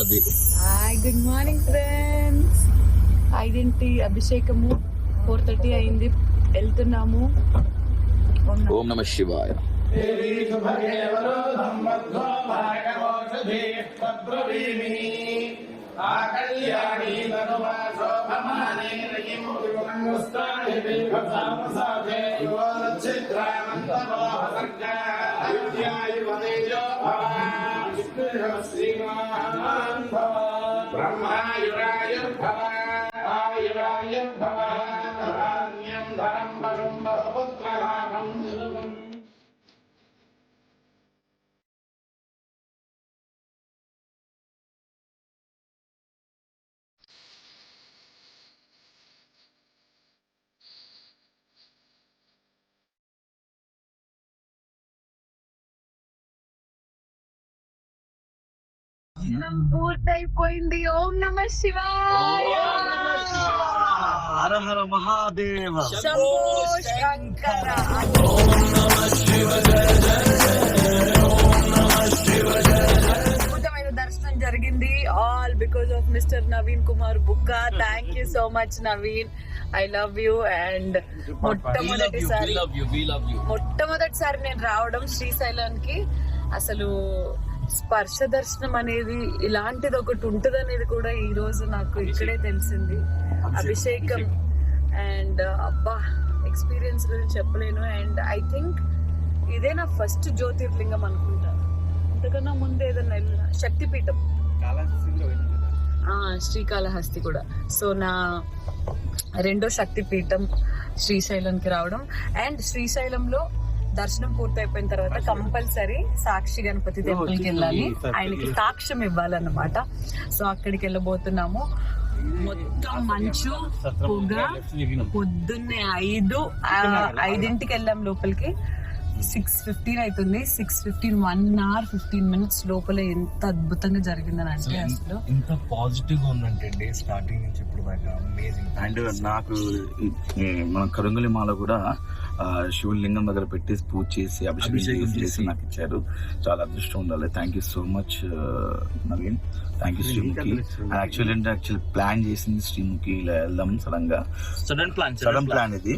అది. Hi, good morning friends. ఐదింటి అభిషేకము 4:30 అయింది, వెళ్తున్నాము. ఓం నమ శివాయ. పూర్తయిపోయింది. ఓం నమ శివాయ. హర హర మహాదేవ. శంభో శంకర. అద్భుతమైన దర్శనం జరిగింది. All because of mister Naveen Kumar Bukka. Thank you so much Naveen. I love you. And మొట్టమొదటిసారి నేను రావడం శ్రీశైలానికి. అసలు స్పర్శ దర్శనం అనేది ఇలాంటిది ఒకటి ఉంటుంది అనేది కూడా ఈ రోజు నాకు ఇక్కడే తెలిసింది. అభిషేకం అండ్ అబ్బా, ఎక్స్పీరియన్స్ గురించి చెప్పలేను. అండ్ ఐ థింక్ ఇదే నా ఫస్ట్ జ్యోతిర్లింగం అనుకుంటా. అంతకన్నా ముందు ఏదన్నా శక్తిపీఠం, శ్రీకాళహస్తి కూడా. సో నా రెండో శక్తిపీఠం శ్రీశైలంకి రావడం. అండ్ శ్రీశైలంలో దర్శనం పూర్తయిపోయిన తర్వాత కంపల్సరీ సాక్షి గణపతి టెంపుల్ కి వెళ్ళాలి. ఆయనకి సాక్ష్యం ఇవ్వాలన్నమాట. సో అక్కడికి వెళ్ళబోతున్నాము. మొత్తం మంచు, పొగ. పొద్దున్నే 5ంటికి వెళ్ళాం లోపలికి. 6:15 అవుతుంది. 6:15 1 hour 15 minutes లోపల ఎంత అద్భుతంగా జరిగిందని అంటే అసలు ఎంత పాజిటివ్ గా ఉందంటే డే స్టార్టింగ్ నుంచి ఇప్పుడు దాకా అమేజింగ్. అండ్ నాకు మన కరుంగలి మాల కూడా శివలింగం దగ్గర పెట్టి పూజ చేసి అభిషేకం చేసి నాకు ఇచ్చారు. చాలా అదృష్టం ఉండాలి. Thank you so much Naveen. Thank you Sreemukhi. Actually plan చేసింది శ్రీముఖి, ఇలా వెళ్దాం సడన్ గా. సడన్ ప్లాన్ ఇది.